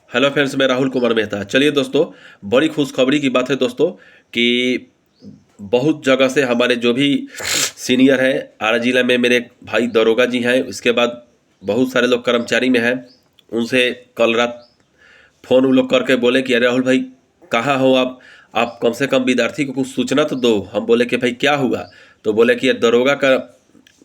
Hello friends, मैं राहुल कुमार मेहता। चलिए दोस्तों, बड़ी खुशखबरी की बात है दोस्तों कि बहुत जगह से हमारे जो भी सीनियर हैं आरा जिला में, मेरे भाई दरोगा जी हैं, इसके बाद बहुत सारे लोग कर्मचारी में हैं, उनसे कल रात फ़ोन उन लोग करके बोले कि अरे राहुल भाई कहाँ हो आप कम से कम विद्यार्थी को कुछ सूचना तो दो। हम बोले कि भाई क्या हुआ? तो बोले कि ये दरोगा का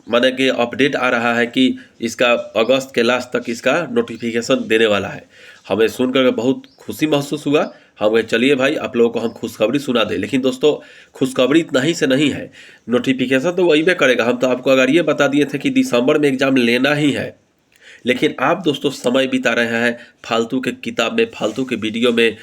माने कि अपडेट आ रहा है कि इसका अगस्त के लास्ट तक इसका नोटिफिकेशन देने वाला है। हमें सुनकर बहुत खुशी महसूस हुआ। हम कहे चलिए भाई आप लोगों को हम खुशखबरी सुना दें। लेकिन दोस्तों, खुशखबरी इतना ही से नहीं है, नोटिफिकेशन तो वही पे करेगा। हम तो आपको अगर ये बता दिए थे कि दिसंबर में एग्ज़ाम लेना ही है, लेकिन आप दोस्तों समय बिता रहे हैं फालतू के किताब में, फालतू के वीडियो में,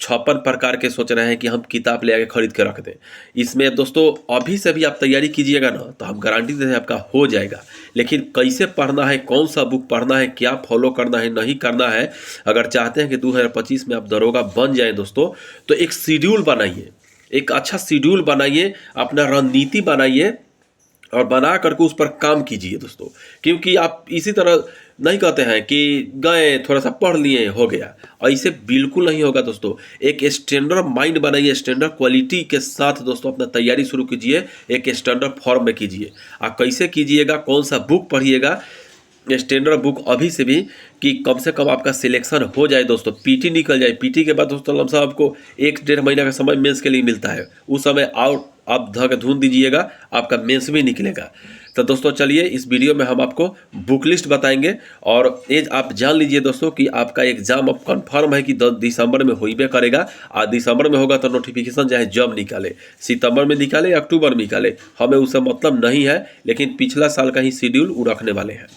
56 प्रकार के सोच रहे हैं कि हम किताब ले आके खरीद के रख दें। इसमें दोस्तों अभी से भी आप तैयारी कीजिएगा ना, तो हम गारंटी देते हैं आपका हो जाएगा। लेकिन कैसे पढ़ना है, कौन सा बुक पढ़ना है, क्या फॉलो करना है, नहीं करना है, अगर चाहते हैं कि 2025 में आप दरोगा बन जाएं दोस्तों, तो एक शेड्यूल बनाइए, एक अच्छा शेड्यूल बनाइए, अपना रणनीति बनाइए और बना करके उस पर काम कीजिए दोस्तों। क्योंकि आप इसी तरह नहीं कहते हैं कि गए थोड़ा सा पढ़ लिए हो गया, ऐसे बिल्कुल नहीं होगा दोस्तों। एक स्टैंडर्ड माइंड बनाइए, स्टैंडर्ड क्वालिटी के साथ दोस्तों अपना तैयारी शुरू कीजिए, एक स्टैंडर्ड फॉर्म में कीजिए। आप कैसे कीजिएगा, कौन सा बुक पढ़िएगा, स्टैंडर्ड बुक अभी से भी, कि कम से कम आपका सिलेक्शन हो जाए दोस्तों, पीटी निकल जाए। पीटी के बाद दोस्तों लमसम आपको 1-1.5 महीना का समय मेंस के लिए मिलता है। उस समय आप धक धुन दीजिएगा, आपका मेंस भी निकलेगा। तो दोस्तों चलिए, इस वीडियो में हम आपको बुक लिस्ट बताएंगे और ये आप जान लीजिए दोस्तों कि आपका एग्जाम अब कन्फर्म है कि 10 दिसंबर में होइबे करेगा। और दिसंबर में होगा तो नोटिफिकेशन चाहे जब निकाले, सितंबर में निकाले या अक्टूबर में निकाले, हमें उससे मतलब नहीं है। लेकिन पिछला साल का ही शेड्यूल वो रखने वाले हैं।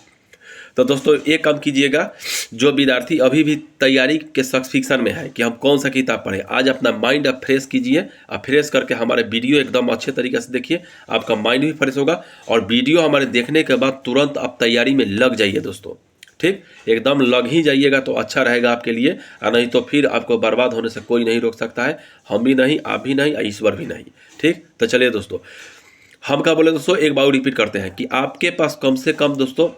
तो दोस्तों एक काम कीजिएगा, जो विद्यार्थी अभी भी तैयारी के फिक्सन में है कि हम कौन सा किताब पढ़ें, आज अपना माइंड आप फ्रेश कीजिए। आप फ्रेश करके हमारे वीडियो एकदम अच्छे तरीके से देखिए, आपका माइंड भी फ्रेश होगा। और वीडियो हमारे देखने के बाद तुरंत आप तैयारी में लग जाइए दोस्तों, ठीक, एकदम लग ही जाइएगा तो अच्छा रहेगा आपके लिए। और नहीं तो फिर आपको बर्बाद होने से कोई नहीं रोक सकता है, हम भी नहीं, आप भी नहीं, ईश्वर भी नहीं। ठीक, तो चलिए दोस्तों, हम क्या बोले दोस्तों, एक बार रिपीट करते हैं कि आपके पास कम से कम दोस्तों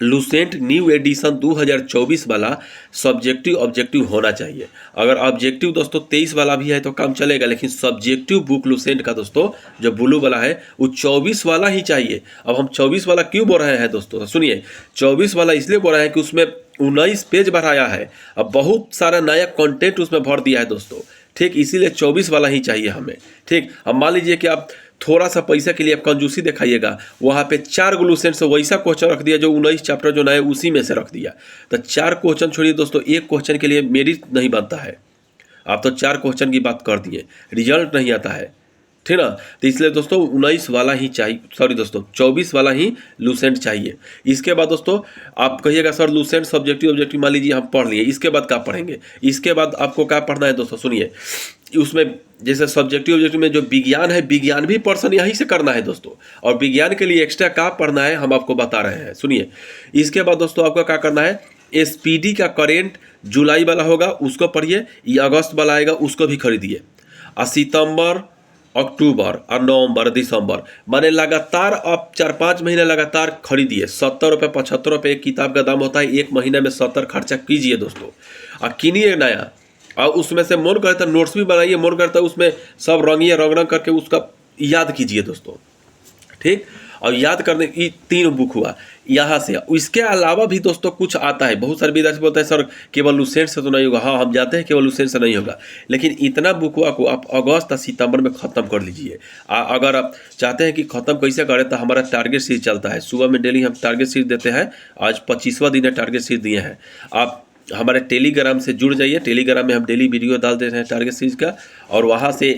लुसेंट न्यू एडिशन 2024 वाला सब्जेक्टिव ऑब्जेक्टिव होना चाहिए। अगर ऑब्जेक्टिव दोस्तों 23 वाला भी है तो काम चलेगा, लेकिन सब्जेक्टिव बुक लुसेंट का दोस्तों जो ब्लू वाला है वो 24 वाला ही चाहिए। अब हम 24 वाला क्यों बोल रहे हैं दोस्तों, तो सुनिए, 24 वाला इसलिए बोल रहे हैं कि उसमें 19 पेज बढ़ाया है, अब बहुत सारा नया कंटेंट उसमें भर दिया है दोस्तों। ठीक, इसीलिए 24 वाला ही चाहिए हमें। ठीक, अब मान लीजिए कि आप थोड़ा सा पैसा के लिए आप कंजूसी दिखाइएगा, वहाँ पे 4 ग्लूसेंट से वैसा क्वेश्चन रख दिया जो 19 चैप्टर जो नए उसी में से रख दिया। तो 4 क्वेश्चन छोड़िए दोस्तों, एक क्वेश्चन के लिए मेरिट नहीं बनता है। आप तो 4 क्वेश्चन की बात कर दिए, रिजल्ट नहीं आता है, ठीक ना। तो इसलिए दोस्तों 19 वाला ही चाहिए, सॉरी दोस्तों 24 वाला ही लुसेंट चाहिए। इसके बाद दोस्तों आप कहिएगा सर लुसेंट सब्जेक्टिव ऑब्जेक्टिव मान लीजिए हम पढ़ लिए, इसके बाद क्या पढ़ेंगे? इसके बाद आपको क्या पढ़ना है दोस्तों, सुनिए, उसमें जैसे सब्जेक्टिव ऑब्जेक्टिव में जो विज्ञान है, विज्ञान भी पर्सन यहीं से करना है दोस्तों। और विज्ञान के लिए एक्स्ट्रा क्या पढ़ना है हम आपको बता रहे हैं, सुनिए। इसके बाद दोस्तों आपका क्या करना है, एसपीडी का करेंट जुलाई वाला होगा उसको पढ़िए, ये अगस्त वाला आएगा उसको भी खरीदिए। और सितंबर, अक्टूबर और नवंबर, दिसंबर, माने लगातार आप 4-5 महीने लगातार खरीदिए। 70 रुपये 75 रुपये एक किताब का दाम होता है, एक महीने में 70 खर्चा कीजिए दोस्तों। और किनिए नया, और उसमें से मन करता है नोट्स भी बनाइए, मन करता है उसमें सब रंगिए, रंग रंग करके उसका याद कीजिए दोस्तों। ठीक, और याद करने की 3 बुक हुआ यहाँ से। इसके अलावा भी दोस्तों कुछ आता है, बहुत सारे विद्यार्थी बोलते हैं सर केवल लुसेंट से तो नहीं होगा। हाँ, हम जानते हैं केवल लुसेंट से नहीं होगा, लेकिन इतना बुक हुआ को आप अगस्त और सितंबर में ख़त्म कर लीजिए। अगर आप चाहते हैं कि ख़त्म कैसे करें, तो हमारा टारगेट सीरीज चलता है, सुबह में डेली हम टारगेट सीरीज देते हैं। आज 25वां दिन है टारगेट सीरीज दिए हैं। आप हमारे टेलीग्राम से जुड़ जाइए, टेलीग्राम में हम डेली वीडियो डाल देते हैं टारगेट सीरीज का, और वहाँ से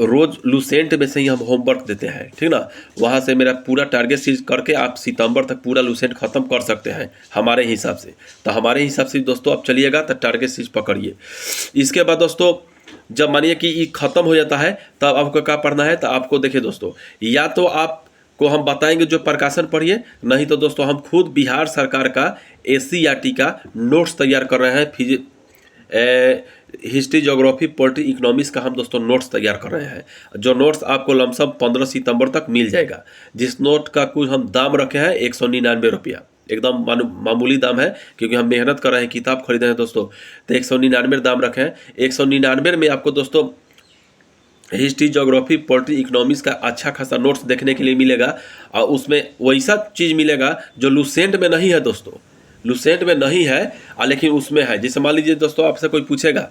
रोज़ लुसेंट में से ही हम होमवर्क देते हैं, ठीक ना। वहाँ से मेरा पूरा टारगेट सीरीज करके आप सितंबर तक पूरा लुसेंट ख़त्म कर सकते हैं हमारे हिसाब से। तो हमारे हिसाब से दोस्तों आप चलिएगा तो टारगेट सीरीज पकड़िए। इसके बाद दोस्तों जब मानिए कि ये ख़त्म हो जाता है तब आपको क्या पढ़ना है, तो आपको देखिए दोस्तों, या तो आप को हम बताएंगे जो प्रकाशन पढ़िए, नहीं तो दोस्तों हम खुद बिहार सरकार का एससीईआरटी का नोट्स तैयार कर रहे हैं। हिस्ट्री, ज्योग्राफी, पॉलिटी, इकोनॉमिक्स का हम दोस्तों नोट्स तैयार कर रहे हैं, जो नोट्स आपको लमसम 15 सितंबर तक मिल जाएगा। जिस नोट का कुछ हम दाम रखे हैं 199 रुपया, एकदम मामूली दाम है, क्योंकि हम मेहनत कर रहे हैं, किताब खरीदे हैं दोस्तों। तो 199 दाम रखे हैं। 199 में आपको दोस्तों हिस्ट्री, ज्योग्राफी, पॉलिटी, इकोनॉमिक्स का अच्छा खासा नोट्स देखने के लिए मिलेगा। और उसमें वैसा चीज़ मिलेगा जो लुसेंट में नहीं है दोस्तों, लुसेंट में नहीं है लेकिन उसमें है। जैसे मान लीजिए दोस्तों, आपसे कोई पूछेगा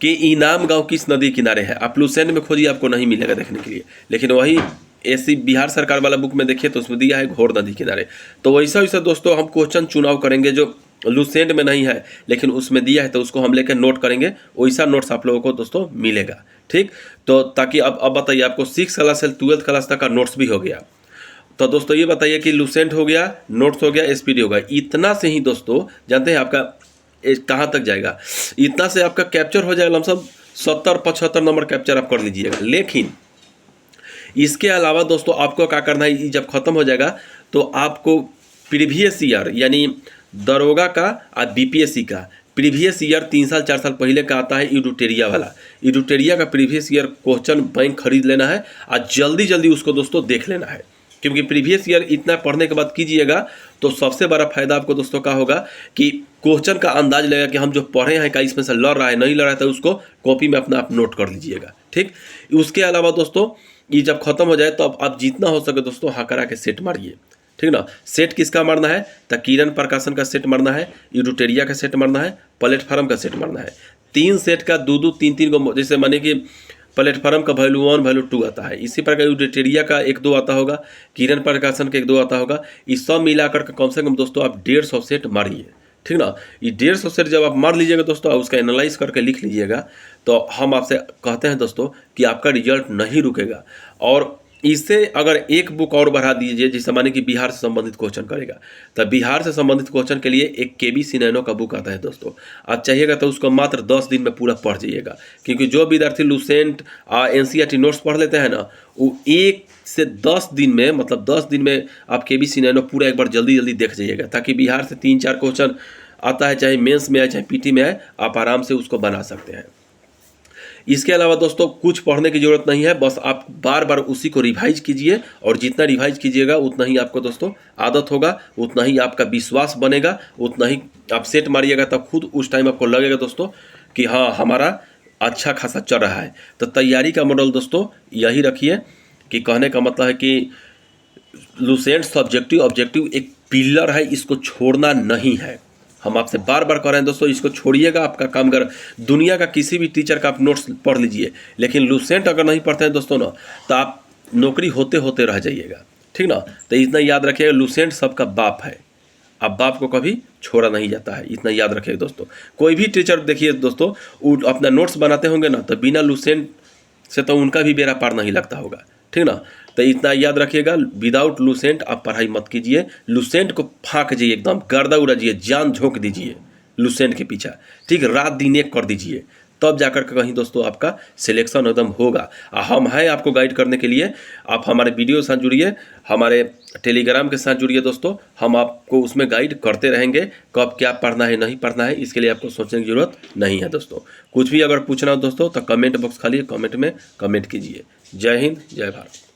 कि इनाम गांव किस नदी किनारे है, आप लुसेंट में खोजिए, आपको नहीं मिलेगा देखने के लिए। लेकिन वही ऐसी बिहार सरकार वाला बुक में देखिए तो उसमें दिया है घोर नदी किनारे। तो वैसा वैसा दोस्तों हम क्वेश्चन चुनाव करेंगे जो लुसेंट में नहीं है लेकिन उसमें दिया है, तो उसको हम लेकर नोट करेंगे, वैसा नोट्स आप लोगों को दोस्तों मिलेगा। ठीक, तो ताकि अब बताइए, आपको 6 क्लास से 12th क्लास तक का नोट्स भी हो गया। तो दोस्तों ये बताइए कि लुसेंट हो गया, नोट्स हो गया, एसपीडी हो गया, इतना से ही दोस्तों जानते हैं आपका कहाँ तक जाएगा? इतना से आपका कैप्चर हो जाएगा लमसम 70-75 नंबर कैप्चर आप कर लीजिएगा। लेकिन इसके अलावा दोस्तों आपको क्या करना है, जब खत्म हो जाएगा तो आपको प्रीवियस ईयर यानी दरोगा का और बीपीएससी का प्रीवियस ईयर 3 साल 4 साल पहले का आता है इडुटेरिया वाला, इडुटेरिया का प्रीवियस ईयर क्वेश्चन बैंक खरीद लेना है और जल्दी जल्दी उसको दोस्तों देख लेना है। क्योंकि प्रीवियस ईयर इतना पढ़ने के बाद कीजिएगा तो सबसे बड़ा फायदा आपको दोस्तों का होगा कि क्वेश्चन का अंदाज लगेगा कि हम जो पढ़े हैं का इसमें से लड़ रहा है नहीं लड़ रहा है, तो उसको कॉपी में अपना आप नोट कर लीजिएगा। ठीक, उसके अलावा दोस्तों ये जब खत्म हो जाए तो अब आप जितना हो सके दोस्तों हाकरा के सेट मारिए। ठीक ना, सेट किसका मारना है? तो किरण प्रकाशन का सेट मारना है, इडुटेरिया का सेट मारना है, प्लेटफॉर्म का सेट मारना है। 3 सेट का 2-2 3-3 को, जैसे माने कि प्लेटफॉर्म का वैल्यू 1 वैल्यू 2 आता है, इसी प्रकार इडुटेरिया का 1-2 आता होगा, किरण प्रकाशन का 1-2 आता होगा। इस सब मिलाकर के कम से कम दोस्तों आप 150 सेट मारिए। ठीक ना, ये 150 सेट जब आप मार लीजिएगा दोस्तों, उसका एनालाइज करके लिख लीजिएगा, तो हम आपसे कहते हैं दोस्तों कि आपका रिजल्ट नहीं रुकेगा। और इससे अगर एक बुक और बढ़ा दीजिए, जैसे माने कि बिहार से संबंधित क्वेश्चन करेगा, तो बिहार से संबंधित क्वेश्चन के लिए एक केबीसी नैनो का बुक आता है दोस्तों, आप चाहिएगा तो उसको मात्र 10 दिन में पूरा पढ़ जाइएगा। क्योंकि जो विद्यार्थी लुसेंट एनसीईआरटी नोट्स पढ़ लेते हैं ना, वो 1 से 10 दिन में, मतलब 10 दिन में आप केबीसी नैनो पूरा एक बार जल्दी जल्दी देख जाइएगा, ताकि बिहार से 3-4 क्वेश्चन आता है, चाहे मेंस में आए चाहे पीटी में आए, आप आराम से उसको बना सकते हैं। इसके अलावा दोस्तों कुछ पढ़ने की ज़रूरत नहीं है, बस आप बार बार उसी को रिवाइज कीजिए, और जितना रिवाइज कीजिएगा उतना ही आपको दोस्तों आदत होगा, उतना ही आपका विश्वास बनेगा, उतना ही आप सेट मारिएगा, तब खुद उस टाइम आपको लगेगा दोस्तों कि हाँ हमारा अच्छा खासा चल रहा है। तो तैयारी का मॉडल दोस्तों यही रखिए कि कहने का मतलब है कि लुसेंट सब्जेक्टिव ऑब्जेक्टिव एक पिलर है, इसको छोड़ना नहीं है। हम आपसे बार बार कह रहे हैं दोस्तों, इसको छोड़िएगा, आपका काम कर। दुनिया का किसी भी टीचर का आप नोट्स पढ़ लीजिए, लेकिन लुसेंट अगर नहीं पढ़ते हैं दोस्तों ना, तो आप नौकरी होते होते रह जाइएगा। ठीक ना, तो इतना याद रखिएगा, लुसेंट सबका बाप है, अब बाप को कभी छोड़ा नहीं जाता है, इतना याद रखिएगा दोस्तों। कोई भी टीचर देखिए दोस्तों, वो अपना नोट्स बनाते होंगे ना, तो बिना लुसेंट से तो उनका भी बेड़ा पार नहीं लगता होगा। ठीक ना, तो इतना याद रखिएगा, विदाउट लुसेंट आप पढ़ाई मत कीजिए। लुसेंट को फाँक जाइए, एकदम गर्दा उड़ाइए, जान झोंक दीजिए लुसेंट के पीछे। ठीक, रात दिन एक कर दीजिए, तब जाकर के कहीं दोस्तों आपका सिलेक्शन एकदम होगा। हम हैं आपको गाइड करने के लिए, आप हमारे वीडियो के साथ जुड़िए, हमारे टेलीग्राम के साथ जुड़िए दोस्तों, हम आपको उसमें गाइड करते रहेंगे, कब क्या पढ़ना है नहीं पढ़ना है, इसके लिए आपको सोचने की ज़रूरत नहीं है दोस्तों। कुछ भी अगर पूछना हो दोस्तों तो कमेंट बॉक्स खाली कमेंट में कमेंट कीजिए। जय हिंद, जय भारत।